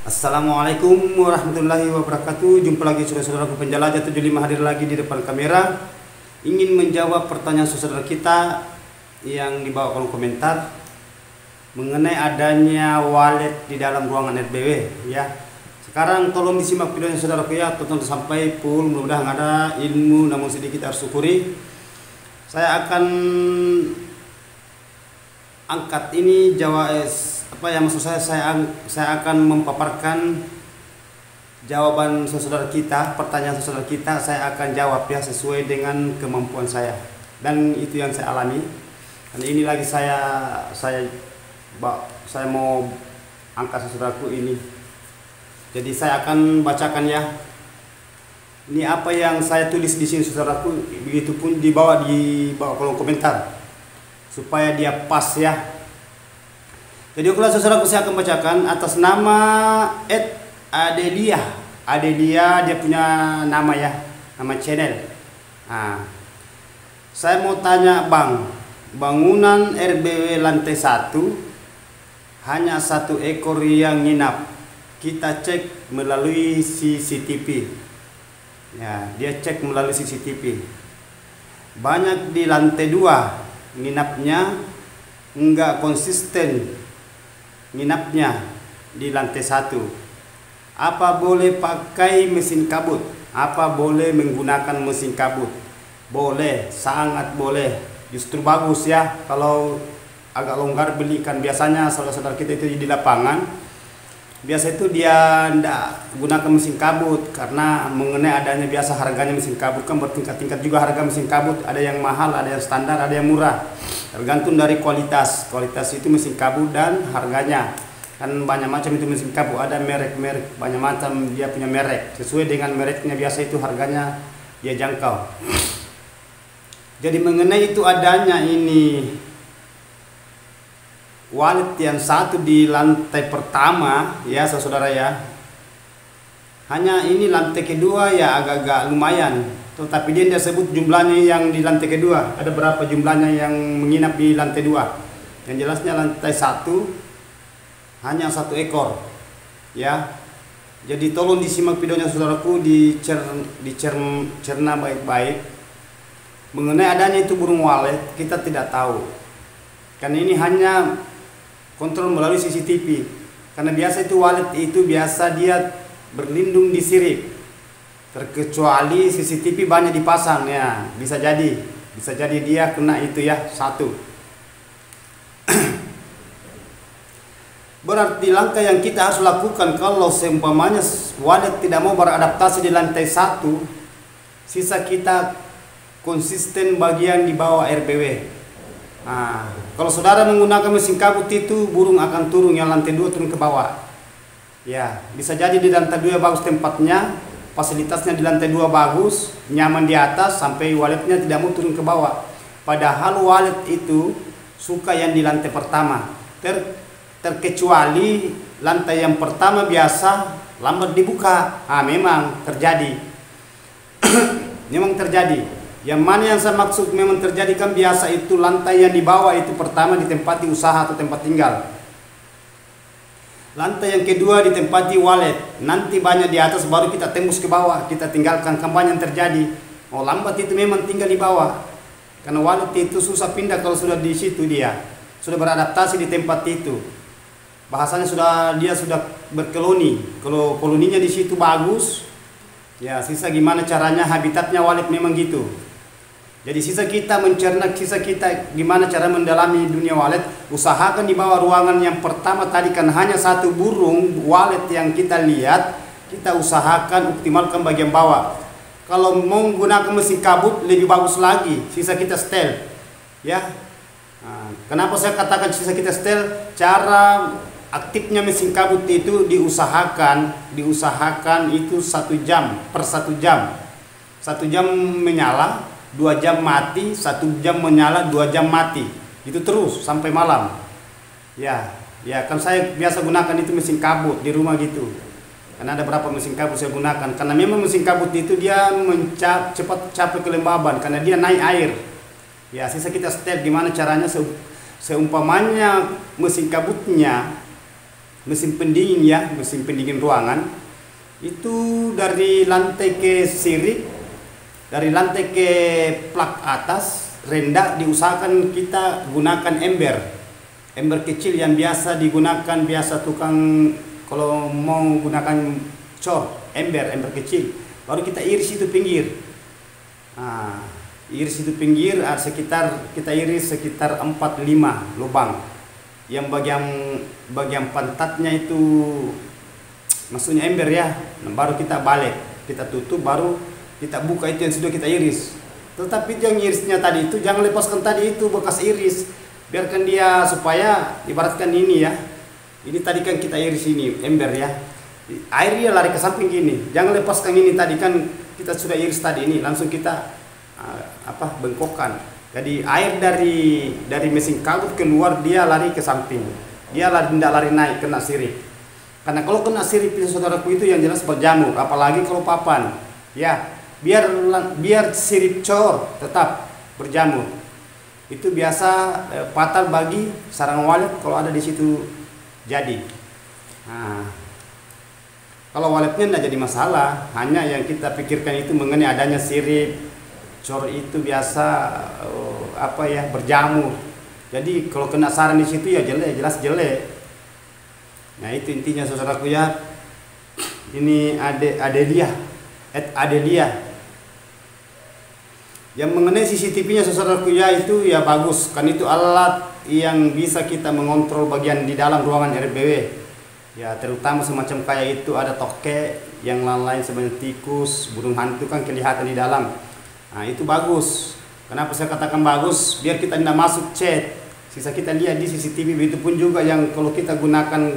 Assalamualaikum warahmatullahi wabarakatuh. Jumpa lagi saudara-saudaraku penjelajah 75 hadir lagi di depan kamera. Ingin menjawab pertanyaan saudara kita yang di bawah kolom komentar mengenai adanya wallet di dalam ruangan RBW ya. Sekarang tolong disimak videonya saudaraku ya, tonton sampai full, mudah-mudahan ada ilmu namun sedikit harus syukuri. Saya akan angkat ini saya akan memaparkan jawaban saudara kita, pertanyaan saudara kita, saya akan jawab ya sesuai dengan kemampuan saya dan itu yang saya alami. Dan ini lagi saya mau angkat saudaraku ini. Jadi saya akan bacakan ya. Ini apa yang saya tulis di sini saudaraku, begitupun di bawah kolom komentar supaya dia pas ya. Jadi kalau saudaraku saya akan bacakan atas nama Adelia. Adelia dia punya nama ya, nama channel. Nah, saya mau tanya Bang, bangunan RBW lantai 1 hanya 1 ekor yang nginap. Kita cek melalui CCTV. Ya, dia cek melalui CCTV. Banyak di lantai 2 nginapnya, enggak konsisten nginapnya di lantai 1. Apa boleh pakai mesin kabut? Apa boleh menggunakan mesin kabut? Boleh, sangat boleh. Justru bagus ya kalau agak longgar belikan. Biasanya saudara-saudara kita itu di lapangan biasa itu dia tidak gunakan mesin kabut karena mengenai adanya biasa harganya mesin kabut kan bertingkat-tingkat juga harga mesin kabut, ada yang mahal, ada yang standar, ada yang murah, tergantung dari kualitas itu mesin kabut dan harganya kan banyak macam itu mesin kabut, ada merek-merek banyak macam dia punya merek, sesuai dengan mereknya biasa itu harganya dia jangkau. Jadi mengenai itu adanya ini wallet yang 1 di lantai pertama ya saudara ya, hanya ini lantai kedua ya agak-agak lumayan, tetapi dia tidak sebut jumlahnya yang di lantai kedua ada berapa jumlahnya yang menginap di lantai 2. Yang jelasnya lantai 1 hanya 1 ekor ya. Jadi tolong disimak videonya saudaraku, dicerna baik-baik mengenai adanya itu burung walet. Kita tidak tahu karena ini hanya kontrol melalui CCTV, karena biasa itu wallet itu biasa dia berlindung di sirip, terkecuali CCTV banyak dipasang ya, bisa jadi dia kena itu ya 1. Berarti langkah yang kita harus lakukan kalau seumpamanya wallet tidak mau beradaptasi di lantai 1, sisa kita konsisten bagian di bawah RBW. Nah, kalau saudara menggunakan mesin kabut itu burung akan turun yang lantai 2 turun ke bawah. Ya, bisa jadi di lantai 2 bagus tempatnya, fasilitasnya di lantai 2 bagus, nyaman di atas sampai walletnya tidak mau turun ke bawah. Padahal wallet itu suka yang di lantai pertama. Terkecuali lantai yang pertama biasa lambat dibuka. Memang terjadi. Memang terjadi. Yang mana yang saya maksud memang terjadi kan biasa itu lantai yang di bawah itu pertama ditempati usaha atau tempat tinggal. Lantai yang kedua ditempati wallet. Nanti banyak di atas baru kita tembus ke bawah, kita tinggalkan. Kampanye yang terjadi. Lambat itu memang tinggal di bawah. Karena wallet itu susah pindah kalau sudah di situ dia. Sudah beradaptasi di tempat itu. Bahasanya dia sudah berkoloni. Kalau koloninya di situ bagus, ya sisa gimana caranya habitatnya wallet memang gitu. Jadi sisa kita mencerna, sisa kita gimana cara mendalami dunia wallet, usahakan di bawah ruangan yang pertama tadi kan hanya 1 burung wallet yang kita lihat, kita usahakan optimalkan bagian bawah. Kalau mau menggunakan mesin kabut lebih bagus lagi, sisa kita setel ya. Kenapa saya katakan sisa kita setel? Cara aktifnya mesin kabut itu diusahakan itu 1 jam per 1 jam. 1 jam menyala, 2 jam mati, 1 jam menyala, 2 jam mati. Itu terus sampai malam. Ya kan saya biasa gunakan itu mesin kabut di rumah gitu. Karena ada berapa mesin kabut saya gunakan. Karena memang mesin kabut itu dia cepat capai kelembaban karena dia naik air. Ya, sisa kita setel gimana caranya seumpamanya mesin kabutnya mesin pendingin ya, mesin pendingin ruangan itu dari lantai ke sirip, dari lantai ke plak atas rendah diusahakan kita gunakan ember kecil yang biasa digunakan biasa tukang kalau mau gunakan cor, ember kecil, baru kita iris itu pinggir. Nah, iris itu pinggir sekitar kita iris sekitar 4-5 lubang. Yang bagian pantatnya itu maksudnya ember ya. Nah, baru kita balik, kita tutup, baru kita buka itu yang sudah kita iris. Tetapi yang irisnya tadi itu jangan lepaskan tadi itu bekas iris. Biarkan dia supaya ibaratkan ini ya. Ini tadi kan kita iris ini ember ya. Airnya lari ke samping gini. Jangan lepaskan ini tadi kan kita sudah iris tadi ini, langsung kita bengkokkan. Jadi air dari mesin kabut keluar dia lari ke samping. Dia tidak lari naik kena sirip. Karena kalau kena sirip saudaraku itu yang jelas berjamur, apalagi kalau papan. Ya, biar sirip cor tetap berjamur. Itu biasa fatal bagi sarang walet kalau ada di situ jadi. Nah, kalau waletnya tidak jadi masalah, hanya yang kita pikirkan itu mengenai adanya sirip cor itu biasa berjamur. Jadi kalau kena sarang di situ ya jelek, jelas jelek. Nah itu intinya saudaraku ya. Ini Adelia. Yang mengenai CCTV-nya saudaraku ya itu ya bagus. Kan itu alat yang bisa kita mengontrol bagian di dalam ruangan RBW. Ya terutama semacam kayak itu ada toke, yang lain-lain sebanyak tikus, burung hantu kan kelihatan di dalam. Nah itu bagus. Kenapa saya katakan bagus? Biar kita tidak masuk chat. Sisa kita lihat di CCTV. Begitu pun juga yang kalau kita gunakan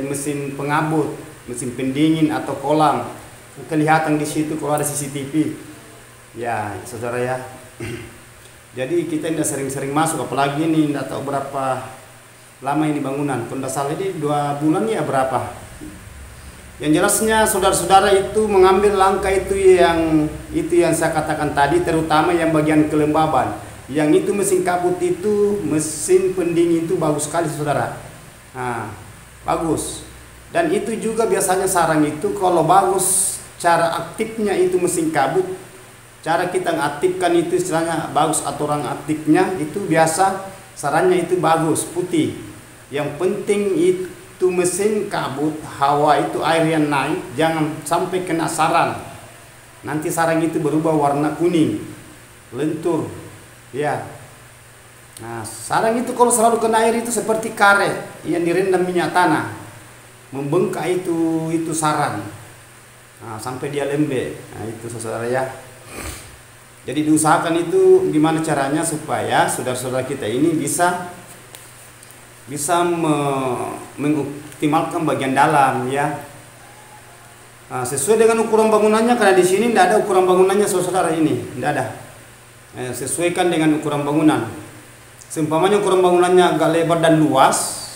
mesin pengabut, mesin pendingin atau kolam, kelihatan di situ kalau ada CCTV. Ya saudara ya. Jadi kita tidak sering-sering masuk, apalagi ini tidak tahu berapa lama ini bangunan. Kalau tidak salah ini 2 bulan ya berapa. Yang jelasnya saudara-saudara itu mengambil langkah itu yang saya katakan tadi, terutama yang bagian kelembaban. Yang itu mesin kabut itu, mesin pendingin itu bagus sekali saudara. Nah, bagus. Dan itu juga biasanya sarang itu kalau bagus cara aktifnya itu mesin kabut, cara kita mengaktifkan itu istilahnya bagus, aturan aktifnya itu biasa sarangnya itu bagus, putih. Yang penting itu mesin kabut, hawa itu air yang naik, jangan sampai kena sarang. Nanti sarang itu berubah warna kuning, lentur, ya. Nah, sarang itu kalau selalu kena air itu seperti karet yang direndam minyak tanah, membengkak itu sarang. Nah, sampai dia lembek. Nah, itu saudara ya. Jadi diusahakan itu gimana caranya supaya saudara-saudara kita ini bisa mengoptimalkan bagian dalam ya. Nah, sesuai dengan ukuran bangunannya, karena di sini tidak ada ukuran bangunannya saudara ini, tidak ada. Sesuaikan dengan ukuran bangunan. Seumpamanya ukuran bangunannya agak lebar dan luas,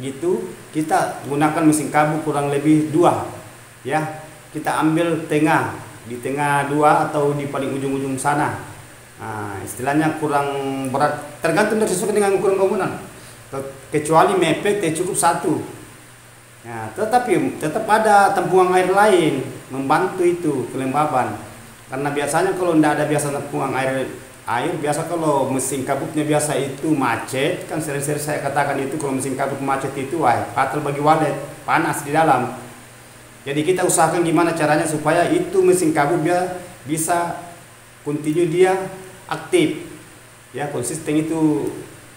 gitu, kita gunakan mesin kabut kurang lebih 2 ya. Kita ambil tengah, di tengah 2 atau di paling ujung-ujung sana. Nah, istilahnya kurang berat, tergantung dari sesuai dengan ukuran bangunan. Kecuali mepet cukup 1. Ya, tetapi tetap ada tempuhan air lain membantu itu kelembaban. Karena biasanya kalau tidak ada biasa tempuhan air biasa kalau mesin kabutnya biasa itu macet, kan sering-sering saya katakan itu kalau mesin kabut macet itu fatal bagi walet, panas di dalam. Jadi kita usahakan gimana caranya supaya itu mesin kabut bisa continue dia aktif ya, konsisten itu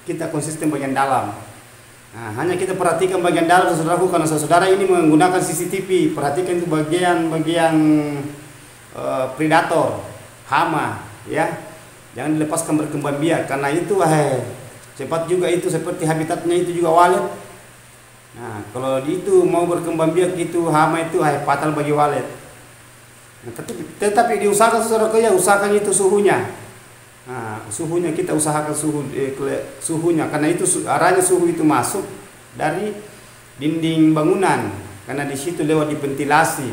kita konsisten bagian dalam. Nah, hanya kita perhatikan bagian dalam saudaraku, karena saudara ini menggunakan CCTV, perhatikan itu bagian predator, hama ya, jangan dilepaskan berkembang biak, karena itu cepat juga itu seperti habitatnya itu juga walet. Nah, kalau itu mau berkembang biak itu hama itu fatal bagi walet. Nah, tetapi diusahakan saudaraku ya, usahakan itu suhunya. Nah, suhunya kita usahakan suhunya, karena itu arahnya suhu itu masuk dari dinding bangunan, karena di situ lewat di ventilasi.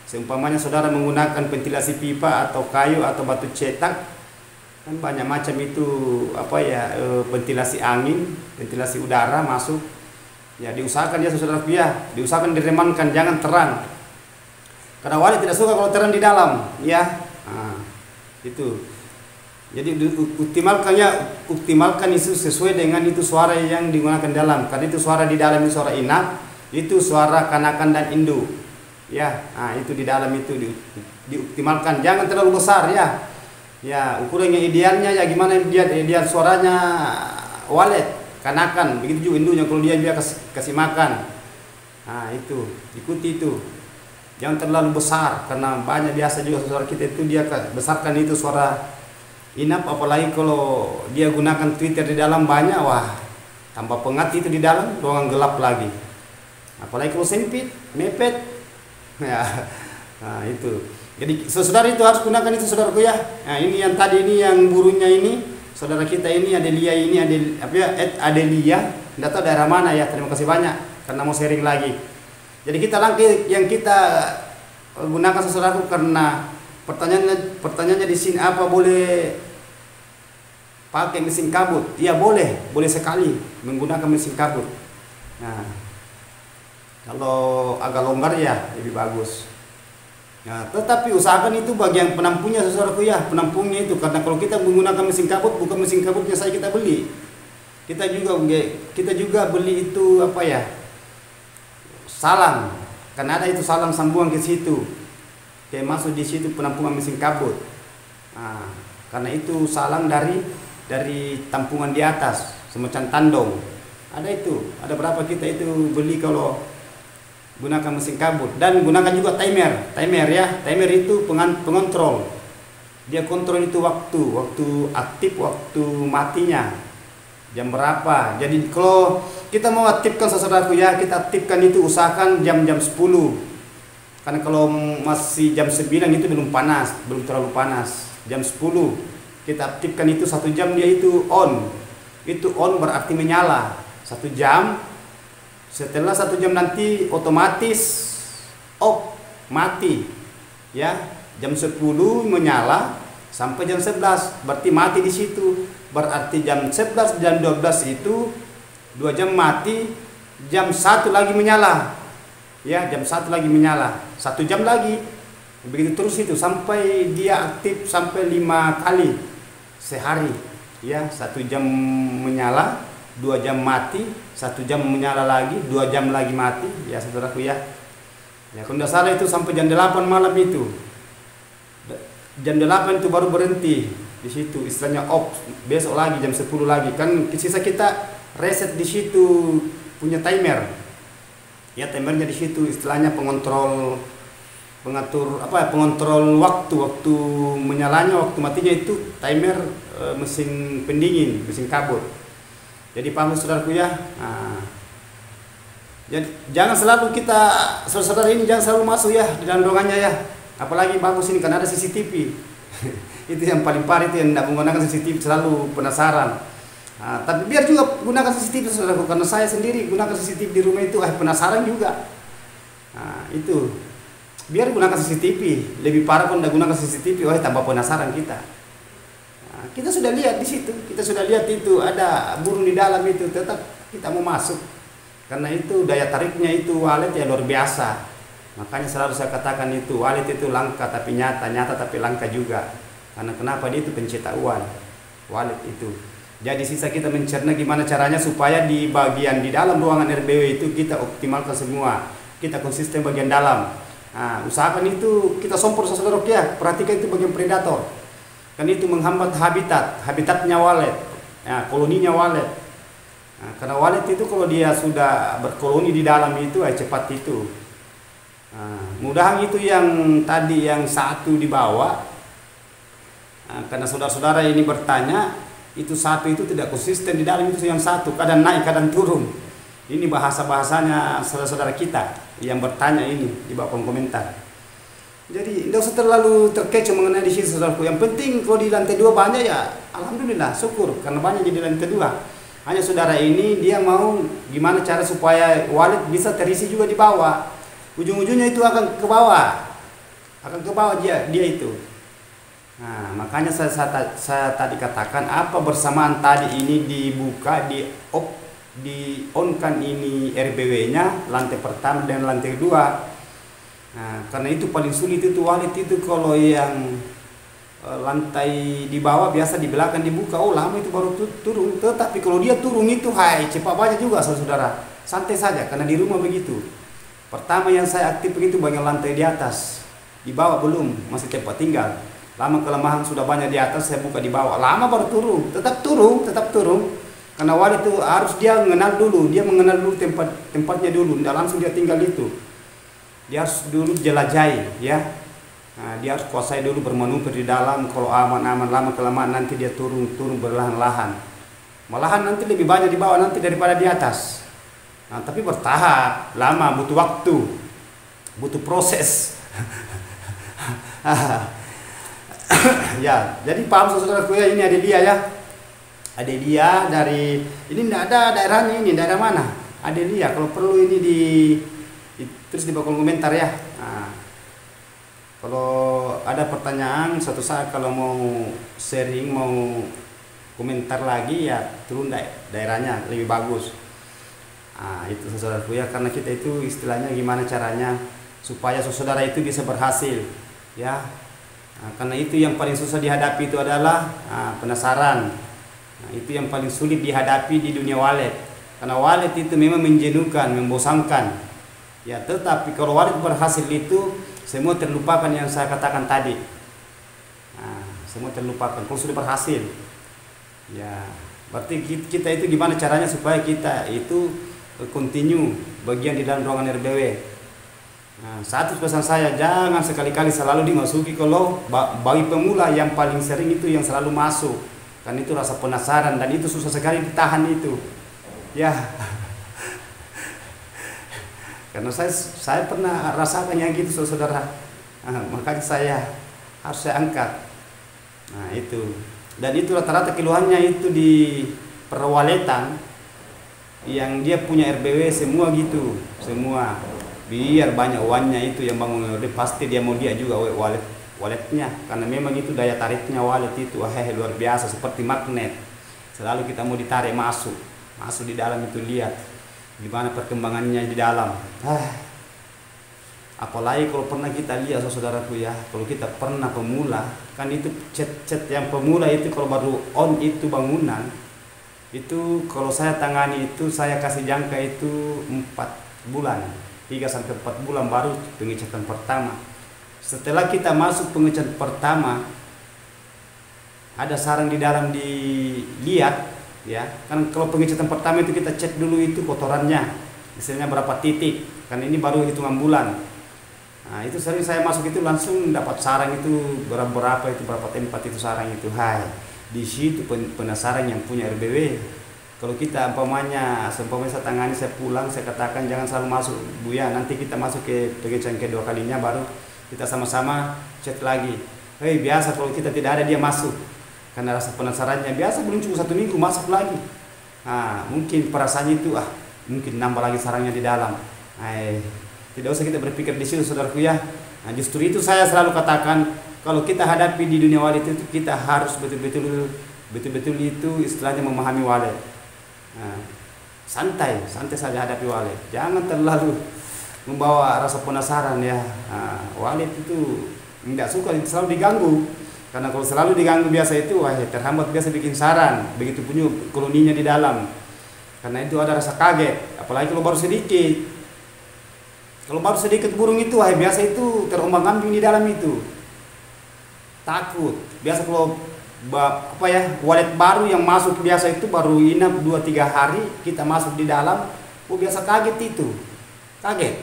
Seumpamanya saudara menggunakan ventilasi pipa atau kayu atau batu cetak, kan banyak macam itu ventilasi angin, ventilasi udara masuk. Ya diusahakan ya saudaraku ya, diusahakan diremankan, jangan terang. Karena walid tidak suka kalau terang di dalam, ya. Nah, itu. Jadi optimalkan itu sesuai dengan itu suara yang digunakan dalam. Karena itu suara di dalam itu suara inap, itu suara kanakan dan induk. Ya, nah itu di dalam itu dioptimalkan, jangan terlalu besar ya. Ya, ukuran yang idealnya ya gimana dia ideal suaranya walid. Kanakan, begitu juga induknya kalau dia kasih makan. Nah itu, ikuti itu. Jangan terlalu besar, karena banyak biasa juga suara kita itu dia besarkan itu suara inap, apalagi kalau dia gunakan Twitter di dalam banyak, wah tambah pengat itu di dalam, ruangan gelap lagi. Apalagi kalau sempit, mepet. Ya, nah itu. Jadi saudara itu harus gunakan itu saudaraku ya. Nah ini yang tadi ini yang burunya ini. Saudara kita ini Adelia ini Adelia, tidak tahu daerah mana ya. Terima kasih banyak karena mau sharing lagi. Jadi kita langkah yang kita gunakan saudaraku, karena pertanyaannya di sini apa boleh pakai mesin kabut? Ya boleh sekali menggunakan mesin kabut. Nah, kalau agak longgar ya lebih bagus. Ya, tetapi usahakan itu bagian penampungnya saudaraku ya, penampungnya itu, karena kalau kita menggunakan mesin kabut, bukan mesin kabutnya saya kita beli. Kita juga beli itu apa ya? Salang. Karena ada itu salang sambungan ke situ. Kayak masuk di situ penampungan mesin kabut. Nah, karena itu salang dari tampungan di atas, semacam tandong. Ada itu, ada berapa kita itu beli kalau gunakan mesin kabut. Dan gunakan juga timer ya. Timer itu pengontrol. Dia kontrol itu waktu aktif, waktu matinya jam berapa. Jadi kalau kita mau aktifkan saudaraku ya, kita aktifkan itu usahakan jam-jam 10. Karena kalau masih jam 9 itu belum terlalu panas. Jam 10 kita aktifkan itu 1 jam dia itu on. Itu on berarti menyala 1 jam. Setelah 1 jam nanti otomatis off, mati ya. Jam 10 menyala sampai jam 11 berarti mati di situ. Berarti jam 11 jam 12 itu 2 jam mati, jam 1 lagi menyala ya, jam 1 lagi menyala, 1 jam lagi, begitu terus itu sampai dia aktif sampai 5 kali sehari ya. 1 jam menyala, 2 jam mati, 1 jam menyala lagi, 2 jam lagi mati ya saudaraku ya. Ya kalau tidak salah itu sampai jam 8 malam itu. Jam 8 itu baru berhenti di situ, istilahnya off. Besok lagi jam 10 lagi, kan sisa kita reset di situ punya timer. Ya timernya di situ, istilahnya pengontrol, pengontrol waktu menyalanya, waktu matinya itu timer mesin pendingin, mesin kabut. Jadi paham saudaraku ya. Nah, jadi jangan selalu kita saudara ini jangan selalu masuk ya di dalam ruangannya ya. Apalagi bagus ini karena ada CCTV. Itu yang paling parah, itu yang tidak menggunakan CCTV selalu penasaran. Nah, tapi biar juga gunakan CCTV saudaraku, karena saya sendiri gunakan CCTV di rumah itu penasaran juga. Nah, itu biar gunakan CCTV, lebih parah pun tidak gunakan CCTV, tambah penasaran kita. Nah, kita sudah lihat di situ, kita sudah lihat itu ada burung di dalam itu, tetap kita mau masuk. Karena itu daya tariknya itu walid ya luar biasa. Makanya selalu saya katakan itu walid itu langka tapi nyata tapi langka juga. Karena kenapa dia itu pencetak uang, walid itu. Jadi sisa kita mencerna gimana caranya supaya di bagian di dalam ruangan RBW itu kita optimalkan semua. Kita konsisten bagian dalam. Nah, usahakan itu kita sompor saudara ya. Perhatikan itu bagian predator. Kan itu menghambat habitatnya walid. Ya, koloninya walid. Nah, karena walid itu kalau dia sudah berkoloni di dalam itu cepat itu. Nah, mudahan itu yang tadi yang satu dibawa. Nah, karena saudara-saudara ini bertanya, itu satu itu tidak konsisten di dalam itu yang satu, kadang naik kadang turun. Ini bahasanya saudara-saudara kita yang bertanya ini di bawah kolom komentar. Jadi tidak usah terlalu terkecoh mengenai di situ saudaraku. Yang penting kalau di lantai 2 banyak ya alhamdulillah syukur karena banyak jadi lantai 2. Hanya saudara ini dia mau gimana cara supaya walid bisa terisi juga di bawah. Ujung-ujungnya itu akan ke bawah dia itu. Nah, makanya saya tadi katakan apa bersamaan tadi ini dibuka di off di on kan ini RBW-nya lantai pertama dan lantai kedua. Nah, karena itu paling sulit itu walet itu kalau yang lantai di bawah biasa di belakang dibuka, oh lama itu baru turun. Tetapi kalau dia turun itu hai cepat aja juga saudara, santai saja karena di rumah begitu. Pertama yang saya aktif begitu banyak lantai di atas, di bawah belum, masih tempat tinggal. Lama kelemahan sudah banyak di atas, saya buka di bawah, lama baru turun, tetap turun. Karena walet itu harus dia mengenal dulu tempatnya dulu, tidak langsung dia tinggal itu. Dia harus dulu jelajahi, ya. Nah, dia harus kuasai dulu bermanuver di dalam. Kalau aman-aman, lama kelamaan nanti dia turun berlahan-lahan. Malahan nanti lebih banyak di bawah nanti daripada di atas. Nah, tapi bertahap, lama, butuh waktu, butuh proses. Ya, jadi paham saudaraku ya, ini ada dia ya. Ada dia dari ini, tidak ada daerahnya, ini daerah mana? Ada dia. Kalau perlu ini terus di bawah kolom komentar ya. Nah, kalau ada pertanyaan suatu saat, kalau mau sharing, mau komentar lagi ya, turun daerahnya lebih bagus. Nah, itu saudaraku ya, karena kita itu istilahnya gimana caranya supaya saudara itu bisa berhasil ya. Nah, karena itu yang paling susah dihadapi itu adalah penasaran. Nah, itu yang paling sulit dihadapi di dunia walet. Karena walet itu memang menjenuhkan, membosankan. Ya, tetapi kalau walet berhasil itu semua terlupakan yang saya katakan tadi. Nah, semua terlupakan kalau sudah berhasil. Ya, berarti kita itu gimana caranya supaya kita itu continue bagian di dalam ruangan RBW. Nah, satu pesan saya, jangan sekali-kali selalu dimasuki. Kalau bagi pemula yang paling sering itu yang selalu masuk, kan itu rasa penasaran dan itu susah sekali ditahan itu. Ya. Karena saya pernah rasakan yang gitu saudara. Makanya saya harus angkat. Nah, itu. Dan itu rata-rata keluhannya itu di perwaletan yang dia punya RBW semua gitu, semua. Biar banyak uangnya itu yang bangun, pasti dia mau dia juga waletnya, karena memang itu daya tariknya walet itu luar biasa, seperti magnet. Selalu kita mau ditarik masuk di dalam itu, lihat gimana perkembangannya di dalam. Apalagi kalau pernah kita lihat saudaraku ya, kalau kita pernah pemula, kan itu chat yang pemula itu kalau baru on itu bangunan itu, kalau saya tangani itu saya kasih jangka itu 4 bulan, 3-4 bulan baru pengecatan pertama. Setelah kita masuk pengecatan pertama, ada sarang di dalam dilihat ya. Kan kalau pengecatan pertama itu kita cek dulu itu kotorannya, misalnya berapa titik, kan ini baru hitungan bulan. Nah, itu sering saya masuk itu langsung dapat sarang itu berapa tempat itu sarang itu. Di situ penasaran yang punya RBW. Kalau kita umpamanya saya tangani, saya pulang, saya katakan jangan selalu masuk Buya, nanti kita masuk ke pengecekan kedua kalinya baru kita sama-sama cek lagi. Biasa kalau kita tidak ada dia masuk, karena rasa penasarannya biasa belum cukup 1 minggu masuk lagi. Mungkin perasaannya itu mungkin nambah lagi sarangnya di dalam. Tidak usah kita berpikir di situ saudaraku ya. Nah, justru itu saya selalu katakan, kalau kita hadapi di dunia walet itu kita harus betul-betul itu istilahnya memahami walet. Santai saja hadapi walet, jangan terlalu membawa rasa penasaran ya. Walet itu tidak suka selalu diganggu, karena kalau selalu diganggu biasa itu terhambat, biasa bikin sarang, begitu punya koloninya di dalam. Karena itu ada rasa kaget, apalagi kalau baru sedikit. Kalau baru sedikit burung itu biasa itu terombang-ambing di dalam itu, takut. Biasa kalau walet baru yang masuk biasa itu baru inap 2-3 hari kita masuk di dalam, biasa kaget itu, kaget.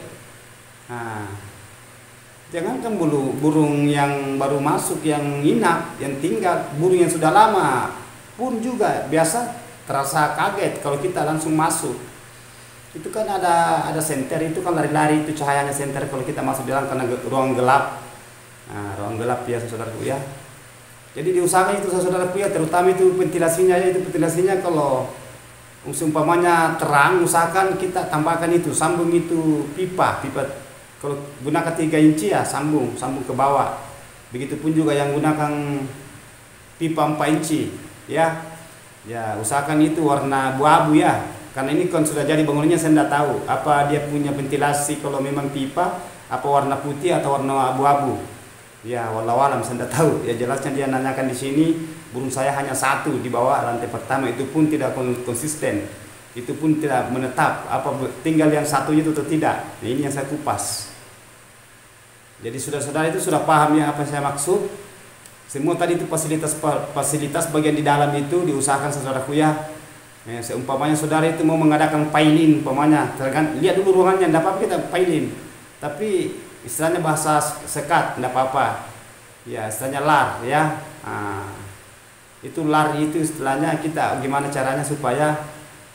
Jangankan burung yang baru masuk, yang inap, yang tinggal, burung yang sudah lama pun juga biasa terasa kaget kalau kita langsung masuk. Itu kan ada senter itu kan lari-lari itu cahayanya senter kalau kita masuk di dalam, karena ruang gelap. Ruang gelap ya saudaraku ya. Jadi diusahakan itu saudaraku ya, terutama itu ventilasinya ya, itu ventilasinya kalau umpamanya terang, usahakan kita tambahkan itu, sambung itu pipa kalau gunakan 3 inci ya sambung ke bawah. Begitupun juga yang gunakan pipa 4 inci ya. Ya, usahakan itu warna abu-abu ya. karena ini kan sudah jadi bangunannya, saya tidak tahu apa dia punya ventilasi kalau memang pipa, apa warna putih atau warna abu-abu. Ya, wallahu alam, saya tidak tahu. Ya jelasnya dia nanyakan di sini, burung saya hanya satu di bawah lantai pertama, itu pun tidak konsisten, itu pun tidak menetap. Apa tinggal yang satunya itu atau tidak? Nah, ini yang saya kupas. Jadi saudara-saudara itu sudah paham ya apa yang saya maksud. Semua tadi itu fasilitas bagian di dalam itu diusahakan saudaraku ya. Seumpamanya saudara itu mau mengadakan pailin, umpamanya, lihat dulu ruangannya, tidak apa-apa kita pailin. Tapi istilahnya bahasa sekat, tidak apa-apa. Ya, istilahnya lar ya. Itu lar itu istilahnya kita gimana caranya supaya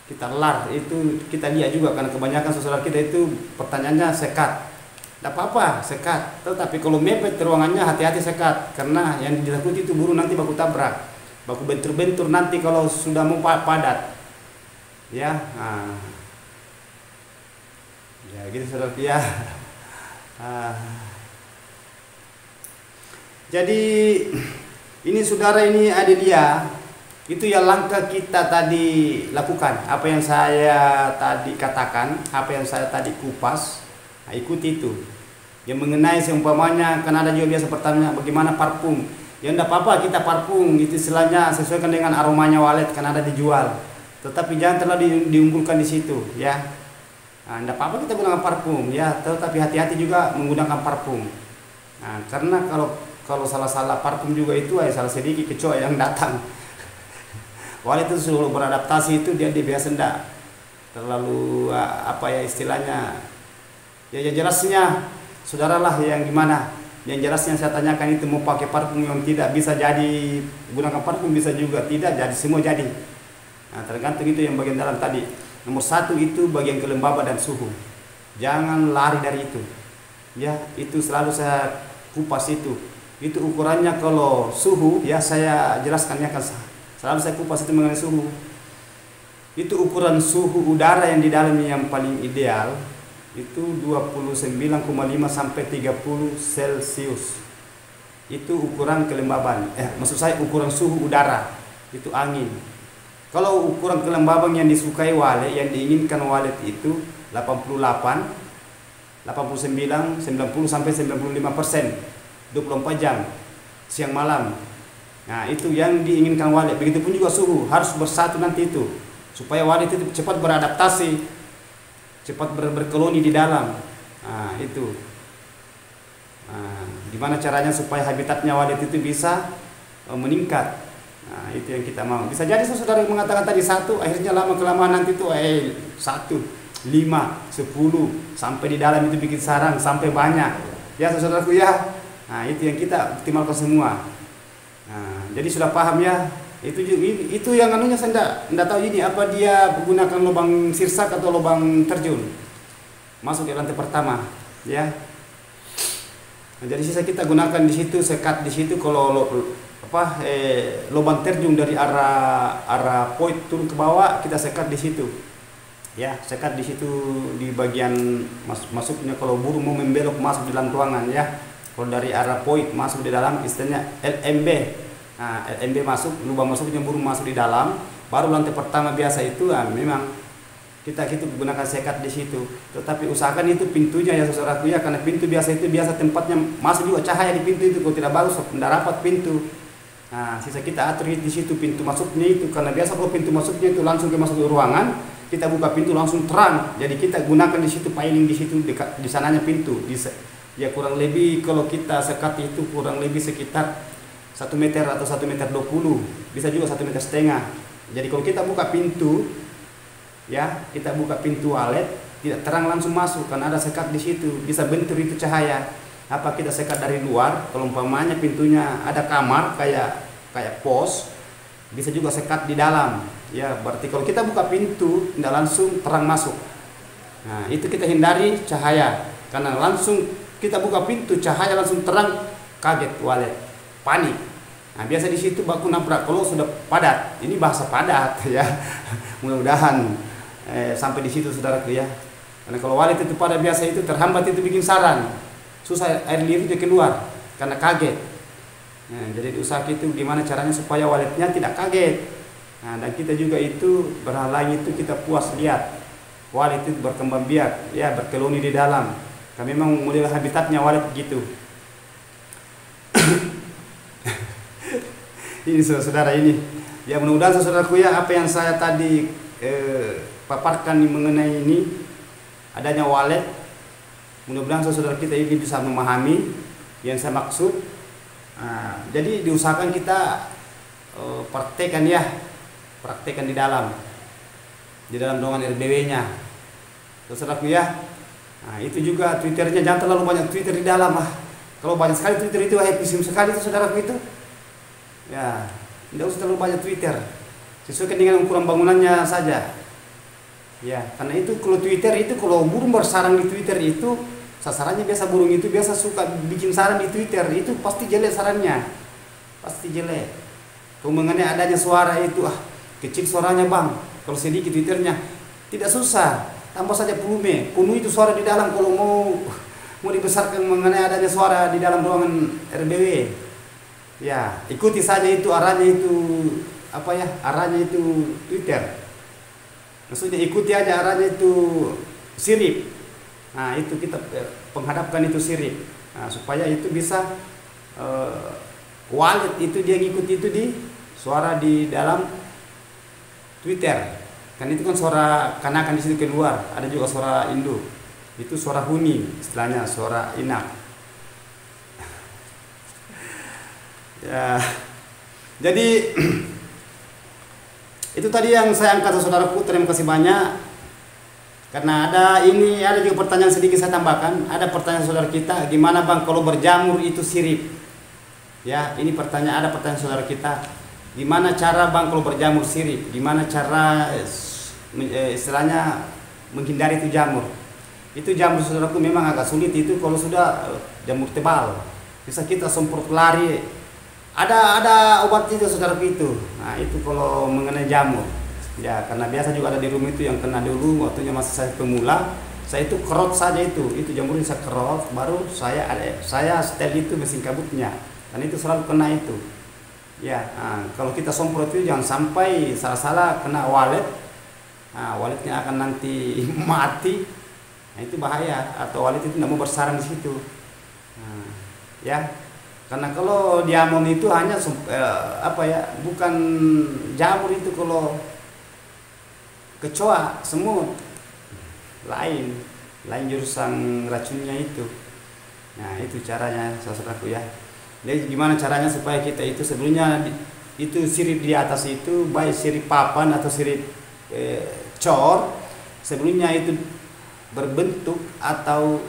kita lar itu kita lihat juga, karena kebanyakan saudara kita itu pertanyaannya sekat. Tidak apa-apa sekat, tetapi kalau mepet ruangannya hati-hati sekat, karena yang ditakuti itu burung nanti baku tabrak, baku bentur-bentur nanti kalau sudah mau padat ya. Ya gitu saudara ya. Jadi ini saudara, ini ada dia, itu yang langkah kita tadi lakukan, apa yang saya tadi katakan, apa yang saya tadi kupas. Nah, ikuti itu. Yang mengenai seumpamanya, kan ada juga biasa pertanyaan bagaimana parfum. Ya enggak apa-apa kita parfum, itu istilahnya sesuaikan dengan aromanya walet, kan ada dijual. Tetapi jangan terlalu diunggulkan di situ ya. Nah, enggak apa-apa kita gunakan parfum ya, tetapi hati-hati juga menggunakan parfum. Nah, karena kalau salah-salah parfum juga itu salah sedikit kecoa yang datang. Walet itu sudah beradaptasi itu dia biasa enggak terlalu apa ya istilahnya. Ya yang jelasnya saudara lah yang gimana, yang jelasnya saya tanyakan itu mau pakai parfum yang tidak, bisa jadi gunakan parfum, bisa juga tidak jadi, semua jadi. Nah, tergantung itu yang bagian dalam tadi. Nomor satu itu bagian kelembaban dan suhu, jangan lari dari itu ya, itu selalu saya kupas itu ukurannya. Kalau suhu ya saya jelaskan ya, kan selalu saya kupas itu mengenai suhu. Itu ukuran suhu udara yang di dalamnya yang paling ideal itu 29,5 sampai 30 Celcius. Itu ukuran kelembaban. Maksud saya ukuran suhu udara, itu angin. Kalau ukuran kelembaban yang disukai walet, yang diinginkan walet itu 88, 89, 90 sampai 95%, 24 jam siang malam. Nah, itu yang diinginkan walet. Begitupun juga suhu harus bersatu nanti itu, supaya walet itu cepat beradaptasi, cepat berkoloni di dalam. Nah, itu. Gimana caranya supaya habitatnya walet itu bisa meningkat. Nah, itu yang kita mau. Bisa jadi saudara mengatakan tadi satu, akhirnya lama-kelamaan nanti itu 1, 5, 10 sampai di dalam itu bikin sarang sampai banyak. Ya saudaraku ya. Nah, itu yang kita optimalkan semua. Nah, jadi sudah paham ya. Itu yang anunya saya enggak tahu ini apa dia menggunakan lubang sirsak atau lubang terjun masuk ke lantai pertama ya. Nah, jadi sisa kita gunakan di situ, sekat di situ. Kalau lubang terjun dari arah point turun ke bawah, kita sekat di situ ya, sekat di situ di bagian masuknya. Kalau burung mau membelok masuk di dalam ruangan ya, kalau dari arah point masuk di dalam istilahnya LMB. Nah, LMB masuk, lubang masuknya burung masuk di dalam, baru lantai pertama biasa itu memang kita gunakan sekat di situ. Tetapi usahakan itu pintunya ya saudaraku ya, karena pintu biasa tempatnya masuk juga cahaya di pintu itu. Kalau tidak bagus tidak rapat pintu. Nah, sisa kita atur di situ pintu masuknya itu, karena biasa kalau pintu masuknya itu langsung masuk ke ruangan, kita buka pintu langsung terang. Jadi kita gunakan di situ piling di situ, dekat di sananya pintu. Ya kurang lebih kalau kita sekat itu kurang lebih sekitar 1 meter atau 1,20 meter, bisa juga 1,5 meter. Jadi kalau kita buka pintu ya, kita buka pintu walet, tidak terang langsung masuk, karena ada sekat di situ, bisa bentur itu cahaya. Apa kita sekat dari luar, kalau umpamanya pintunya ada kamar kayak pos, bisa juga sekat di dalam ya. Berarti kalau kita buka pintu tidak langsung terang masuk. Nah, itu kita hindari cahaya, karena langsung kita buka pintu cahaya langsung terang, kaget walet, panik. Nah, biasa di situ baku nabrak kalau sudah padat. Ini bahasa padat ya. Mudah-mudahan sampai di situ saudaraku ya. Karena kalau walet itu padat biasa itu terhambat, itu bikin sarang. Susah air liurnya keluar karena kaget. Nah, jadi usaha itu gimana caranya supaya waletnya tidak kaget. Nah, dan kita juga itu berhalangi itu kita puas lihat walet itu berkembang biak, ya berkeloni di dalam. Kami memang model habitatnya walet begitu. Ini saudara ini. Ya mudah-mudahan saudaraku ya apa yang saya tadi paparkan mengenai ini adanya walet. Mudah-mudahan saudara kita ini bisa memahami yang saya maksud. Nah, jadi diusahakan kita praktekkan di dalam ruangan RBW-nya, saudaraku ya. Nah, itu juga Twitternya jangan terlalu banyak Twitter di dalam Kalau banyak sekali Twitter itu episim sekali itu saudaraku itu. Ya, tidak usah terlalu banyak Twitter. Sesuaikan dengan ukuran bangunannya saja. Ya, karena itu kalau Twitter itu kalau burung bersarang di Twitter itu sasarannya biasa burung itu biasa suka bikin sarang di Twitter itu pasti jelek sarangnya. Pasti jelek. Kalau mengenai adanya suara itu kecil suaranya bang. Kalau sedikit Twitternya tidak susah. Tambah saja volume. Penuh itu suara di dalam kalau mau dibesarkan mengenai adanya suara di dalam ruangan RBW. Ya, ikuti saja itu arahnya itu arahnya itu Twitter. Maksudnya ikuti aja arahnya itu sirip. Nah, itu kita penghadapkan itu sirip. Nah, supaya itu bisa walet itu dia ngikuti itu di suara di dalam Twitter. Kan itu kan suara kanakan di situ keluar. Ada juga suara induk. Itu suara huni, istilahnya suara inak. Ya. Jadi itu tadi yang saya angkat saudaraku. Terima kasih banyak. Karena ada juga pertanyaan sedikit saya tambahkan. Ada pertanyaan saudara kita, gimana bang kalau berjamur itu sirip? Ya, ini ada pertanyaan saudara kita. Gimana cara bang kalau berjamur sirip? Gimana cara istilahnya menghindari itu jamur? Itu jamur saudaraku memang agak sulit itu kalau sudah jamur tebal. Bisa kita semprot lari. Ada obat itu saudaraku itu. Nah, itu kalau mengenai jamur. Ya, karena biasa juga ada di rumah itu yang kena dulu waktunya masih saya pemula. Saya itu kerot saja itu jamurnya saya kerot, baru saya setel itu mesin kabutnya. Dan itu selalu kena itu. Ya, kalau kita semprot itu jangan sampai salah-salah kena walet. Nah, waletnya akan nanti mati. Nah, itu bahaya atau walet itu tidak mau bersarang di situ. Nah, ya. Karena kalau diamond itu hanya bukan jamur itu kalau kecoa, semut, lain jurusan racunnya itu. Nah, itu caranya saudaraku ya. Jadi gimana caranya supaya kita itu sebelumnya itu sirip di atas itu baik sirip papan atau sirip cor sebelumnya itu berbentuk atau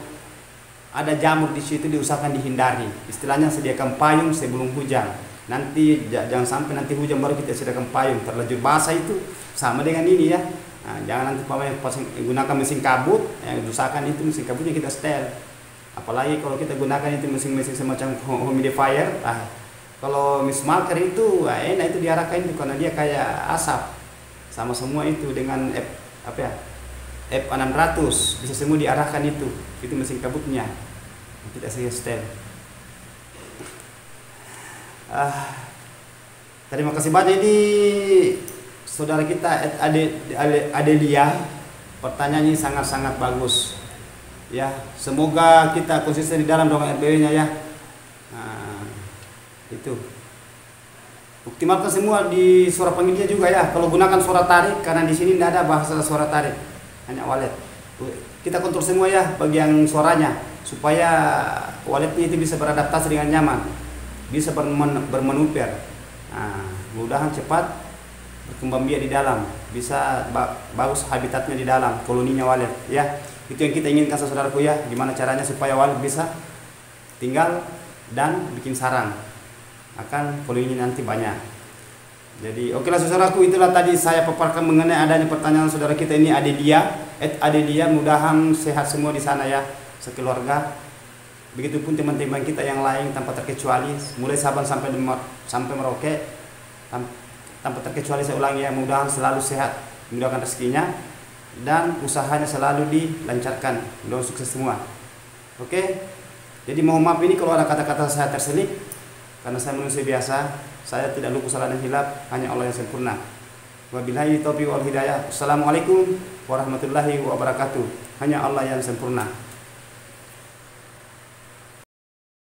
ada jamur di situ diusahakan dihindari. Istilahnya sediakan payung sebelum hujan. Nanti jangan sampai nanti hujan baru kita sediakan payung. Terlanjur basah itu sama dengan ini ya. Nah, jangan nanti gunakan mesin kabut. Yang usahakan itu mesin kabutnya kita setel. Apalagi kalau kita gunakan itu mesin-mesin semacam humidifier. Kalau mismarker itu enak itu diarahkan itu karena dia kayak asap. Sama semua itu dengan F600 bisa semua diarahkan itu mesin kabutnya. Kita setel. Terima kasih banyak ini saudara kita Adelia. Pertanyaannya sangat-sangat bagus. Ya, semoga kita konsisten di dalam ruangan RBW-nya ya. Nah, itu. Optimalkan semua di suara panggilnya juga ya. Kalau gunakan suara tarik karena di sini tidak ada bahasa suara tarik. Hanya walet. Kita kontrol semua ya bagian suaranya supaya waletnya itu bisa beradaptasi dengan nyaman. Bisa bermanuver. Nah, mudah-mudahan cepat berkembang biak di dalam. Bisa bagus habitatnya di dalam, koloninya walet ya. Itu yang kita inginkan saudaraku ya. Gimana caranya supaya walet bisa tinggal dan bikin sarang. Akan koloninya nanti banyak. Jadi okelah saudaraku, itulah tadi saya paparkan mengenai adanya pertanyaan saudara kita ini Adelia, mudahan sehat semua di sana ya sekeluarga. Begitupun teman-teman kita yang lain tanpa terkecuali, mulai Sabang sampai Merauke tanpa terkecuali saya ulangi ya, mudahan selalu sehat, mudahkan rezekinya dan usahanya selalu dilancarkan, mudah sukses semua. Oke. Jadi mohon maaf ini kalau ada kata-kata saya terselip karena saya manusia biasa. Saya tidak luput salah dan hilaf, hanya Allah yang sempurna. Wabillahi taufiq wal hidayah. Assalamualaikum warahmatullahi wabarakatuh. Hanya Allah yang sempurna.